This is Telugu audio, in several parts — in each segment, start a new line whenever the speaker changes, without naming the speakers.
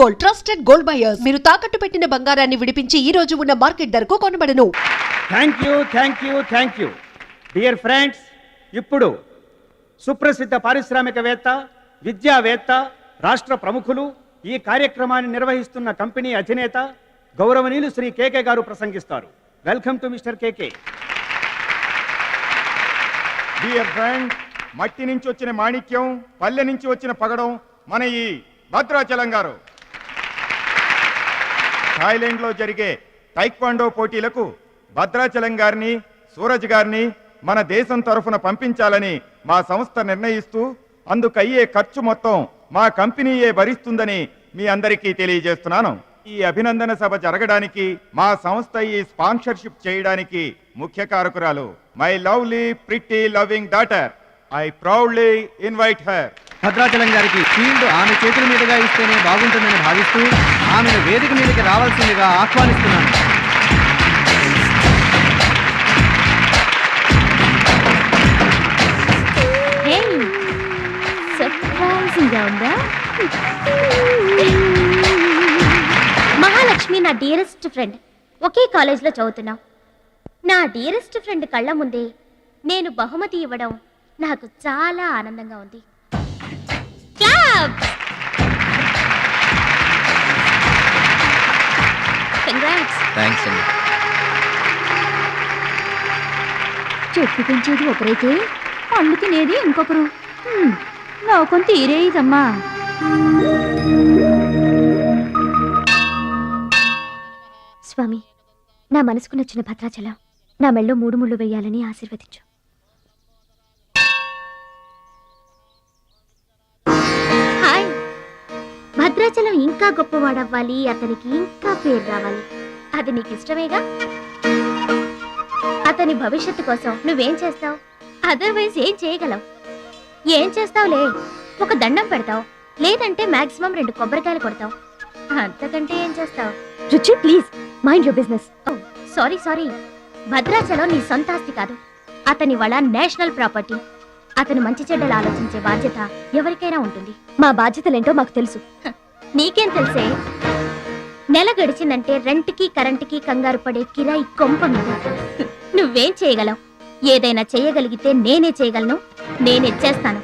Gold, trusted gold buyers. మీరు తాకట్టు పెట్టిన బంగారాన్ని విడిపించి ఈ రోజు ఉన్న మార్కెట్ ధరకు కొనబడను.
Thank you dear friends. ఇప్పుడు సుప్రసిద్ధ పారిశ్రామికవేత్త, విద్యావేత్త, రాష్ట్ర ప్రముఖులు, ఈ కార్యక్రమాన్ని నిర్వహిస్తున్న కంపెనీ అధినేత గౌరవనీయులు శ్రీ కేకే గారు ప్రసంగిస్తారు. Welcome to mister KK.
Dear friend, మట్టి నుంచి వచ్చిన మాణిక్యం, పల్లె నుంచి వచ్చిన పగడం మన ఈ భద్రాచలం గారు. థాయిలాండ్లో జరిగే టైక్వాండో పోటీలకు భద్రాచలం గారిని, సూరజ్ గారిని మన దేశం తరఫున పంపించాలని మా సంస్థ నిర్ణయిస్తూ అందుకయ్యే ఖర్చు మొత్తం మా కంపెనీయే భరిస్తుందని మీ అందరికీ తెలియజేస్తున్నాను. ఈ అభినందన సభ జరగడానికి మా సంస్థ ఈ స్పాన్సర్షిప్ చేయడానికి ముఖ్య కారకురాలు my lovely pretty loving daughter. I proudly invite her.
Bhadrachalam గారికి ఫీల్డ్ ఆమె చేతుల మీదుగా ఇస్తేనే బాగుంటుందని భావిస్తూ ఆమెను వేదిక మీదకి రావాల్సిందిగా ఆహ్వానిస్తున్నాను.
మహాలక్ష్మి నా డియరెస్ట్ ఫ్రెండ్. ఒకే కాలేజ్లో చదువుతున్నాం. నా డియరెస్ట్ ఫ్రెండ్ కళ్ళ ముందే నేను బహుమతి ఇవ్వడం నాకు చాలా ఆనందంగా ఉంది. చెట్టు పెంచేది ఒకరైతే పండు తినేది ఇంకొకరు. లోకం తీరేదమ్మా. స్వామి, నా మనసుకు నచ్చిన భద్రాచలం నా మెళ్ళో 3 ముళ్ళు వేయాలని ఆశీర్వదించు. హాయ్. భద్రాచలం ఇంకా గొప్పవాడవ్వాలి, అతనికి ఇంకా పేరు రావాలి. అది నీకు ఇష్టమేగా? అతని భవిష్యత్తు కోసం నువ్వేం చేస్తావు? అదర్వైజ్ ఏం చేయగలవు? ఏం చేస్తావులే, ఒక దండం పెడతావు, లేదంటే మాక్సిమం 2 కొబ్బరికాయలు కొడతావు. అంతకంటే ఏం చేస్తావు? రుచి, please mind your business. Sorry, Bhadrachalam నీ సొంత ఆస్తి కాదు, అతని వాళ్ళ నేషనల్ ప్రాపర్టీ. అతను మంచి చెడ్డలు ఆలోచించే బాధ్యత ఎవరికైనా ఉంటుంది. మా బాధ్యతలేంటో మాకు తెలుసు. నీకేం తెలుసే? నెల గడిచిందంటే రెంట్కి కరెంటుకి కంగారు పడే కిరాయి కొంప మీద. నువ్వేం చేయగలవు? ఏదైనా చేయగలిగితే నేనే చేయగలను, నేనే చేస్తాను.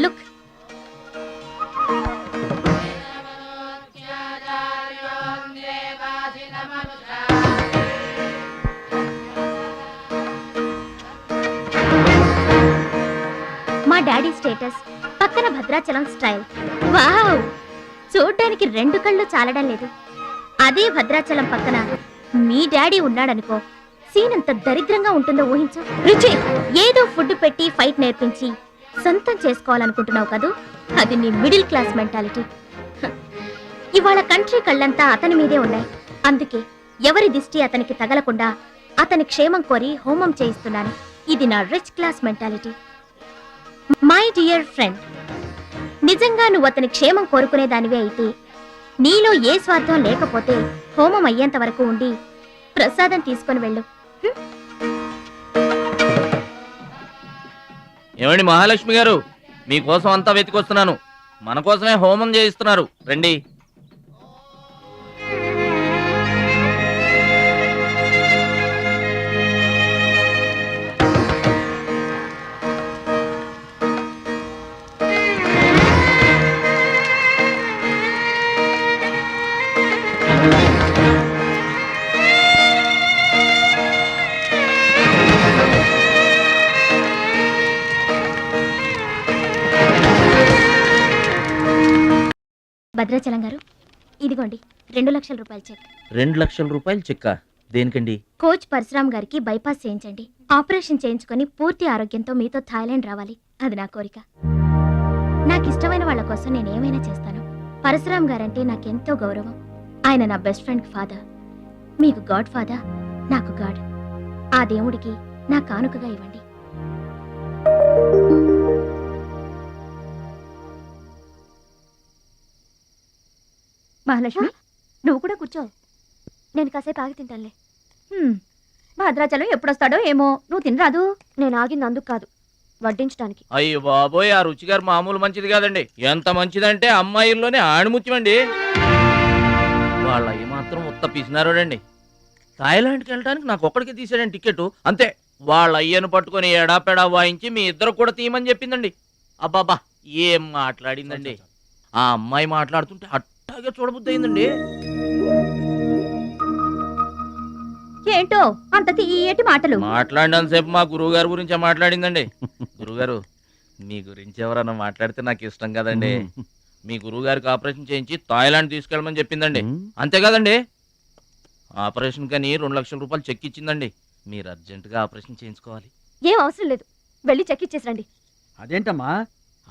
లుక్, మా డాడీ స్టేటస్ పక్కన భద్రాచలం స్టైల్. వావ్, చూడ్డానికి 2 కళ్ళు చాలడం లేదు. అదే భద్రాచలం పక్కన మీ డాడీ ఉన్నాడనుకో, సీన్ ఎంత దరిద్రంగా ఉంటుందో ఊహించు. రుచి, ఏదో ఫుడ్ పెట్టి ఫైట్ నేర్పించి సొంతం చేసుకోవాలనుకుంటున్నావు కదూ, అది నీ మిడిల్ క్లాస్ మెంటాలిటీ. ఇవాళ కంట్రీ కళ్ళంతా అతని మీదే ఉన్నాయి. అందుకే ఎవరి దిష్టి అతనికి తగలకుండా అతని క్షేమం కోరి హోమం చేయిస్తున్నాను. ఇది నా rich class mentality. My dear friend, నిజంగా నువ్వు అతని క్షేమం కోరుకునే దానివే అయితే, నీలో ఏ స్వార్థం లేకపోతే హోమం అయ్యేంత వరకు ఉండి ప్రసాదం తీసుకొని వెళ్ళు.
ఏమండి మహాలక్ష్మి గారు, మీకోసం అంతా వెతికొస్తున్నాను. మన కోసమే హోమం చేయిస్తున్నారు, రండి.
భద్రాచలం గారు, ఇదిగోండి 2 లక్షల రూపాయల చెక్.
2 లక్షల రూపాయలు చెక్కా? దేనికండి?
కోచ్ పరశురామ్ గారికి బైపాస్ చేయించండి. ఆపరేషన్ చేయించుకొని పూర్తి ఆరోగ్యంతో మీతో థాయిలాండ్ రావాలి. అది నా కోరిక. నాకు ఇష్టమైన వాళ్ళ కోసం నేను ఏమైనా చేస్తాను. పరశురామ్ గారంటే నాకెంతో గౌరవం. ఆయన నా బెస్ట్ ఫ్రెండ్ ఫాదర్. మీకు గాడ్ ఫాదర్, నాకు గాడ్. ఆ దేవుడికి నా కానుకగా ఇవ్వండి. మహాలక్ష్మి, నువ్వు కూడా కూర్చో. నేను కాసేపు ఆగి తింటానులే. భద్రాచలం ఎప్పుడొస్తాడో ఏమో, నువ్వు తినరాదు. నేను ఆగింది అందుకు కాదు, వడ్డించడానికి.
అయ్యో బాబోయ్, ఆ రుచి గారు మామూలు మంచిది కాదండి. ఎంత మంచిదంటే అమ్మాయిల్లోనే ఆణిముత్యమండి. వాళ్ళ అయ్యి మాత్రం ఉత్త పిసినారోడండి. థాయిలాండ్కి వెళ్ళడానికి నాకు ఒక్కడికి తీసాడండి టికెట్, అంతే. వాళ్ళ అయ్యను పట్టుకొని ఎడాపెడా వాయించి మీ ఇద్దరు కూడా తీయమని చెప్పిందండి. అబ్బాబా ఏం మాట్లాడిందండి. ఆ అమ్మాయి మాట్లాడుతుంటే అట్టాగే చూడబుద్ధి అయిందండి.
ఏంటో అంత తీయటి మాటలు.
మాట్లాడినంతసేపు మా గురువు గారి గురించే మాట్లాడిందండి. గురుగారు, మీ గురించి ఎవరన్నా మాట్లాడితే నాకు ఇష్టం కదండి. మీ గురువు గారికి ఆపరేషన్ చేయించి థాయిలాండ్ తీసుకెళ్ళమని చెప్పిందండి. అంతే కదండి. ఆపరేషన్ కని 2 లక్షల రూపాయలు చెక్ ఇచ్చిందండి. మీరు అర్జెంటుగా ఆపరేషన్ చేయించుకోవాలి.
ఏం అవసరం లేదు, వెళ్ళి చెక్ ఇచ్చేసరండి.
అదేంటమ్మా,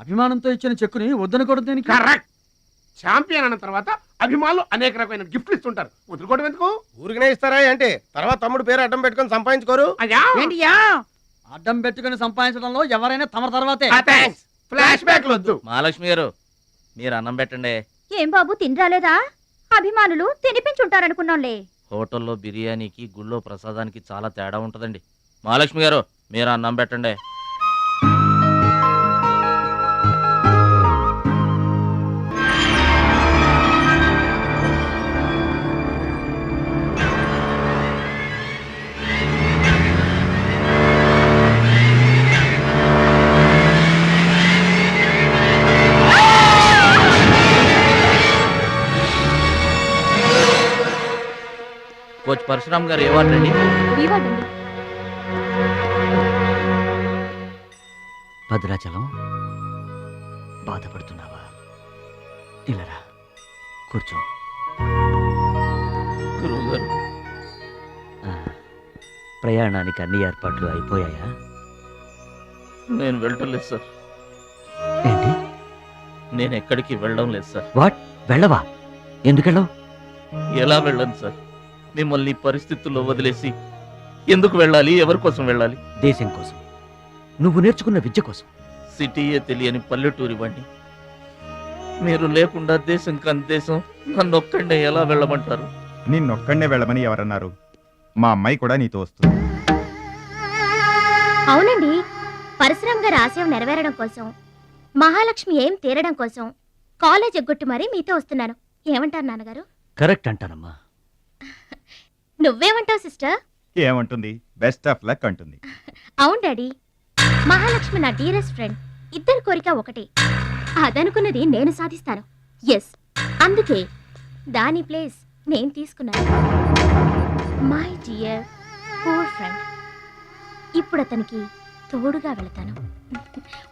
అభిమానంతో ఇచ్చిన చెక్కుని వద్దనకూడదు.
కరెక్ట్. ఛాంపియన్ అన్న తర్వాత అభిమానులు అనేక రకమైన గిఫ్ట్లు ఇస్తుంటారు. వదులుకోవడం ఎందుకు?
ఊరికనే ఇస్తారా అంటే తర్వాత తమ్ముడు పేరు అడ్డం పెట్టుకొని సంపాదించుకోరు.
అయ్యా
అడ్డం పెట్టుకుని సంపాదించడంలో ఎవరైనా తమ తర్వాతే.
ఫ్లాష్ బ్యాక్ వద్దు.
మహాలక్ష్మి గారు, మీరు అన్నం పెట్టండి.
ఏం బాబు తినరాలేదా? అభిమానులు తినిపించుంటారనుకున్నాంలే.
హోటల్లో బిర్యానీకి గుళ్ళో ప్రసాదానికి చాలా తేడా ఉంటుందండి. మహాలక్ష్మి గారు, మీరు అన్నం పెట్టండి. కోచ్ పరశురామ్ గారు ఏవాడండి?
భద్రాచలం, బాధపడుతున్నావా? ఇలారా కూర్చో.
గురువు గారు,
ప్రయాణానికి అన్ని ఏర్పాట్లు అయిపోయాయా?
నేను వెళ్ళటం లేదు సార్.
ఏంటి?
నేను ఎక్కడికి వెళ్ళడం లేదు సార్.
వాట్? వెళ్ళవా? ఎందుకెళ్ళవు?
ఎలా వెళ్ళను సార్? మిమ్మల్ని పరిస్థితుల్లో వదిలేసి ఎందుకు వెళ్ళాలి? ఎవరి కోసం వెళ్ళాలి?
దేశం కోసం, నువ్వు నేర్చుకున్న విద్య కోసం.
సిటీయే తెలియని పల్లెటూరి వాణ్ణి. మీరు లేకుండా దేశం కాని దేశం నన్ను ఒక్కడే ఎలా వెళ్ళమంటారు?
నిన్నొక్కడే వెళ్ళమని ఎవరన్నారు? మా అమ్మాయి కూడా నీతో వస్తుంది.
అవునండి, పరశురామ్ గారి ఆశయం నెరవేరడం కోసం, మహాలక్ష్మి ఏం తీరడం కోసం కాలేజ్ ఎగ్గొట్టి మరీ మీతో వస్తున్నాను. ఏమంటారు నాన్నగారు?
కరెక్ట్ అంటానమ్మా.
నువ్వేమంటావు సిస్టర్?
ఏమంటుంది? బెస్ట్ ఆఫ్ లక్ అంటుంది.
అవును డాడీ, మహాలక్ష్మి నా డీరెస్ట్ ఫ్రెండ్. ఇద్దరి కోరిక ఒకటే, అదనుకున్నది నేను సాధిస్తాను. ఎస్, అందుకే దాని ప్లేస్ నేను తీసుకున్నాను. My dear poor friend. ఇప్పుడు అతనికి తోడుగా వెళతాను.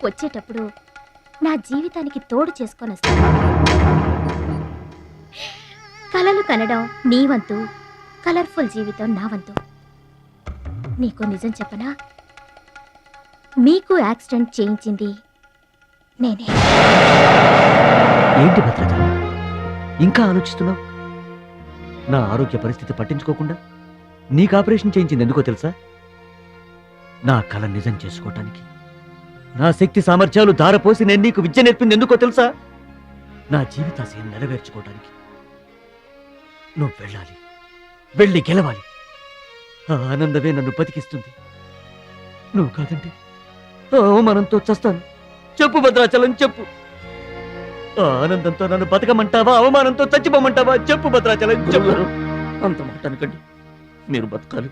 వచ్చేటప్పుడు నా జీవితానికి తోడు చేసుకొని వస్తాను. కలలు కనడం నీ వంతు, కలర్ఫుల్ జీవితం నా వంతు. నీకు నిజం చెప్పనా? మీకు యాక్సిడెంట్ చేయించింది నేనే.
ఏంటి భద్రాచలం, ఇంకా ఆలోచిస్తున్నావు? నా ఆరోగ్య పరిస్థితి పట్టించుకోకుండా నీకు ఆపరేషన్ చేయించింది ఎందుకో తెలుసా? నా కళ నిజం చేసుకోవటానికి. నా శక్తి సామర్థ్యాలు ధారపోసి నేను నీకు విద్య నేర్పింది ఎందుకో తెలుసా? నా జీవితాశయం నెరవేర్చుకోవటానికి. నువ్వు వెళ్ళాలి, వెళ్ళి గెలవాలి. ఆ ఆనందమే నన్ను బతికిస్తుంది. నువ్వు కాదంటే ఆ అవమానంతో చస్తాను. చెప్పు భద్రాచలం, చెప్పు. ఆ ఆనందంతో నన్ను బతకమంటావా, అవమానంతో చచ్చిపోమంటావా? చెప్పు భద్రాచలం, చెప్పు.
అంత మాట అనకండి. మీరు బతకాలి,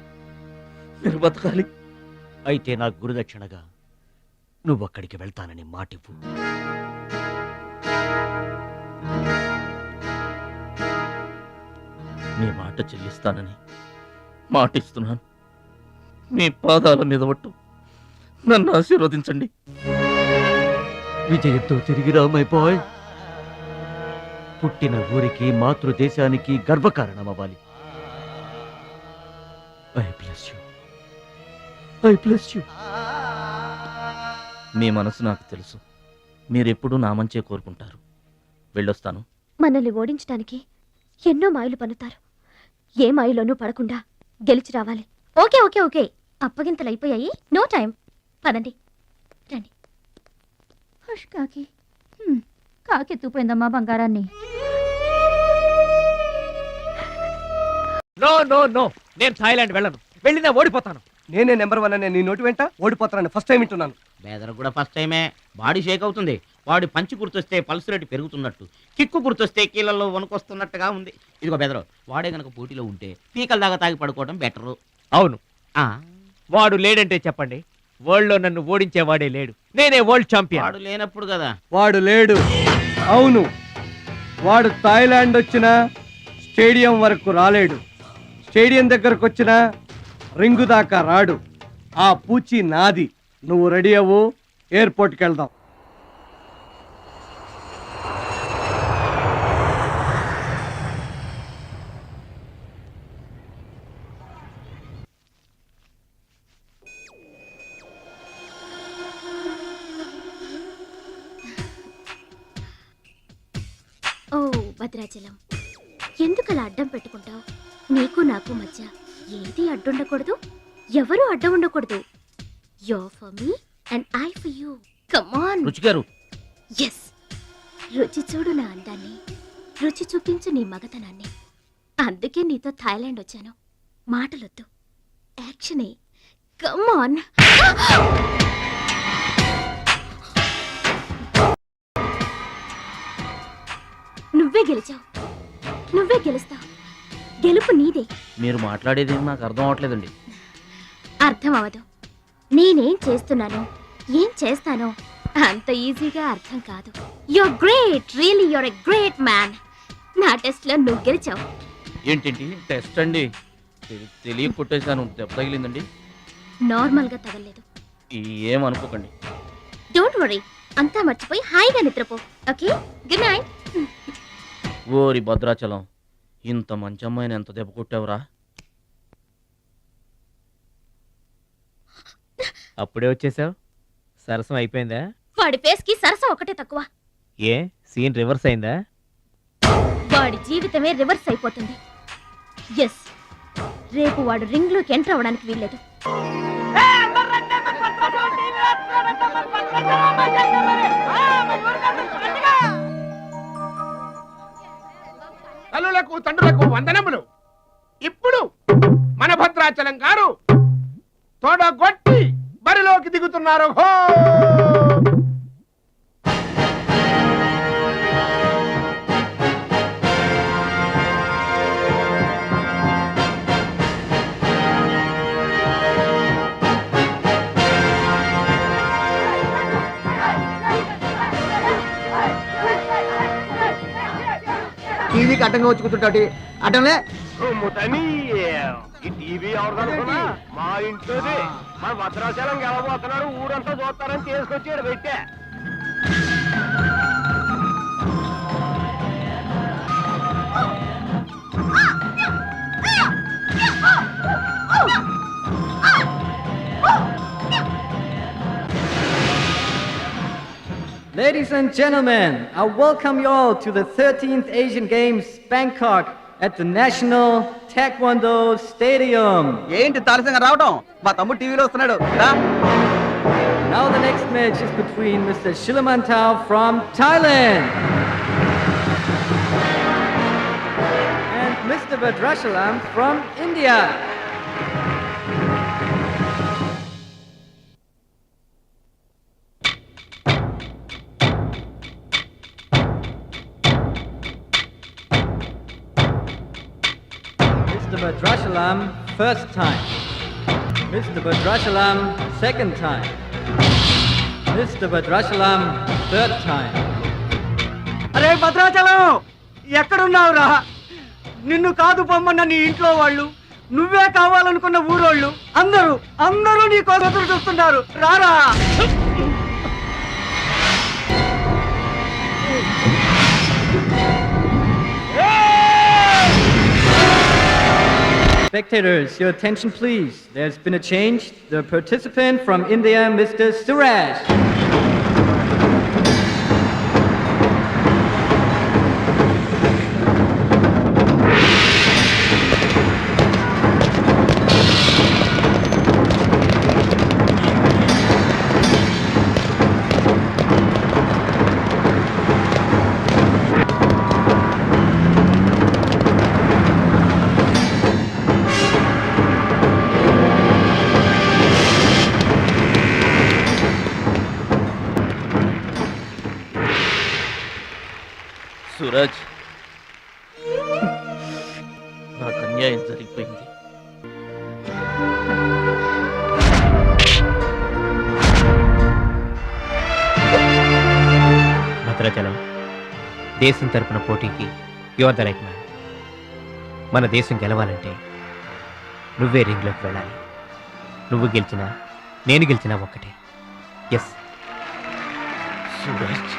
మీరు బతకాలి.
అయితే నా గురుదక్షిణగా నువ్వక్కడికి వెళ్తానని మాటివ్వు.
మీ మాట చెల్లిస్తానని మాటిస్తున్నాను. మీ పాదాల మీద ఒట్టు. నన్ను ఆశీర్వదించండి.
విజయంతో తిరిగి రా మై బాయ్. పుట్టిన ఊరికి, మాతృదేశానికి గర్వకారణమవ్వాలి. I bless you, I bless you.
మీ మనసు నాకు తెలుసు. మీరెప్పుడూ నా మంచే కోరుకుంటారు. వెళ్ళొస్తాను.
మనల్ని ఓడించడానికి ఎన్నో మాయలు పన్నుతారు. ఏ మాయలోనూ పడకుండా గెలిచి రావాలి. ఓకే ఓకే ఓకే, అప్పగింతలు అయిపోయాయి. No time. పదండి, రండి. హుష్ కాకి, కాకెత్తుపోయిందమ్మా బంగారాన్ని.
నో నో నో, నేను థాయిలాండ్ వెళ్ళను. వెళ్ళినా ఓడిపోతాను.
నేనే నెంబర్ 1 అనే నీ నోటి వెంట ఓడిపోతానని ఫస్ట్ టైం వింటున్నాను.
బేదర్ కూడా ఫస్ట్ టైమే. బాడీ షేక్ అవుతుంది. వాడి పంచి గుర్తొస్తే పల్స్ రేటు పెరుగుతున్నట్టు, కిక్కు గుర్తొస్తే కీళ్ళల్లో వణుకొస్తున్నట్టుగా ఉంది. ఇదిగో బెదరు, వాడే గనక పోటీలో ఉంటే పీకల దాకా తాగి పడుకోవడం బెటరు.
అవును, వాడు లేడంటే చెప్పండి, వరల్డ్లో నన్ను ఓడించేవాడే లేడు. నేనే వరల్డ్ ఛాంపియన్.
వాడు లేనప్పుడు కదా.
వాడు లేడు. అవును, వాడు థాయిలాండ్ వచ్చినా స్టేడియం వరకు రాలేడు. స్టేడియం దగ్గరకు వచ్చినా రింగు దాకా రాడు. ఆ పూచి నాది. నువ్వు రెడీ అవ్వు, ఎయిర్పోర్ట్కి వెళ్దాం.
ఓ భద్రాచలం, ఎందుకలా అడ్డం పెట్టుకుంటావు? నీకు నాకు మధ్య ఏది అడ్డుండకూడదు, ఎవరు అడ్డం ఉండకూడదు. You're for me and I for you. Come on.
రుచి గారు.
Yes. రుచి చూడు నా అందాన్ని, రుచి చూపించు నీ మగతనాన్ని. అందుకే నీతో థాయిలాండ్ వచ్చాను. మాటలొద్దు, యాక్షనే. Come on. నువ్వే గెలిచావు, నువ్వే గెలుస్తావు. గెలుపు నీదే.
మీరు మాట్లాడేది నాకు అర్థం అవట్లేదండి.
అర్థం అవదు. నేనేం చేస్తున్నానో, ఏం చేస్తానో అంత ఈజీగా అర్థం కాదు. You're great, really you're a great man. నా టెస్ట్ లో నువ్వు గెలిచావు.
ఏంటండి టెస్ట్ అండి? తెలియ కొట్టేశాను, దెబ్బ తగిలిందండి.
నార్మల్ గా తగలేదు.
ఏమనుకోకండి.
డోంట్ వరీ, అంతా మర్చిపోయి హాయిగా నిద్రపో. Okay, good night.
ఓరి భద్రాచలం, ఇంత మంచి అమ్మాయిని ఎంత దెబ్బ కొట్టావురా?
అప్పుడే వచ్చేసావు? సరసం అయిపోయిందా?
వాడి ఫేస్ కి సరసం ఒకటే తక్కువ.
ఏ సీన్ రివర్స్ అయిందా?
వాడి జీవితమే రివర్స్ అయిపోతుంది. ఎస్, రేపు వాడు రింగ్ లోకి ఎంటర్ అవ్వడానికి వీల్లేదు.
తల్లులకు తండ్రులకు వందనములు. ఇప్పుడు మన భద్రాచలం గారు తోడగొట్టి బరిలోకి దిగుతున్నారు. హో!
టీవీకి అడ్డంగా వచ్చి కూర్చుంటాటి అడ్డంలే.
ఈ టీవీ ఎవరు? మా ఇంట్లోది. మా భద్రాచలం గెలబోతున్నారు, ఊరంతా చూస్తారని తీసుకొచ్చాడు పెట్టే.
Ladies and gentlemen, I welcome you all to the 13th Asian Games, Bangkok, at the National Taekwondo Stadium.
ఏంటి తారసంగా రావడం? మా తమ్ముడు టీవీలో వస్తున్నాడు.
Now the next match is between Mr. Shilamantau from Thailand and Mr. Badrashalam from India. Mr. Badrashalam, first time. Mr. Badrashalam, second time. Mr. Badrashalam, third time. అరే భద్రాచలం, ఎక్కడున్నావురా? నిన్ను కాదు పొమ్మన్న నీ ఇంట్లో వాళ్ళు, నువ్వే కావాలనుకున్న ఊరోళ్ళు అందరూ నీ కోసం ఎదురు చూస్తున్నారు. రారా. Spectators, your attention please. There's been a change. The participant from India, Mr. Suraj.
Suraj, నాకు అన్యాయం జరిగిపోయింది.
భద్రాచలం, దేశం తరపున పోటీకి యువర్ ద రైట్ మ్యాన్. మన దేశం గెలవాలంటే నువ్వే రింగ్లోకి వెళ్ళాలి. నువ్వు గెలిచినా నేను గెలిచినా ఒక్కటే. Yes
Suraj,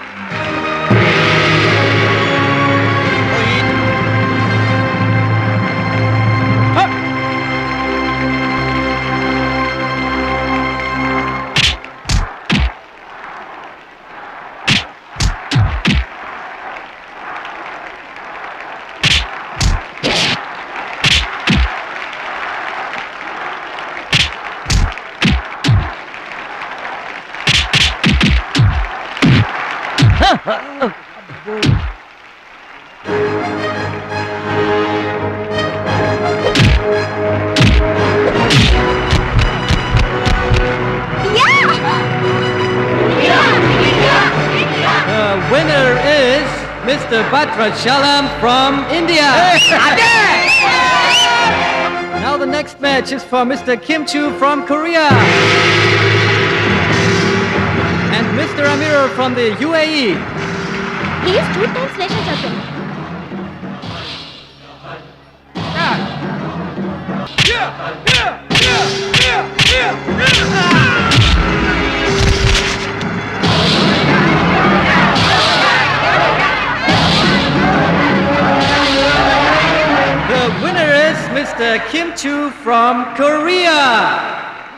winner is Mr. Bhadrachalam from India. Now the next match is for Mr. Kim Chu from Korea. And Mr. Amir from the UAE.
He is 2 times national champion.
The winner is Mr. Kim Chu from Korea.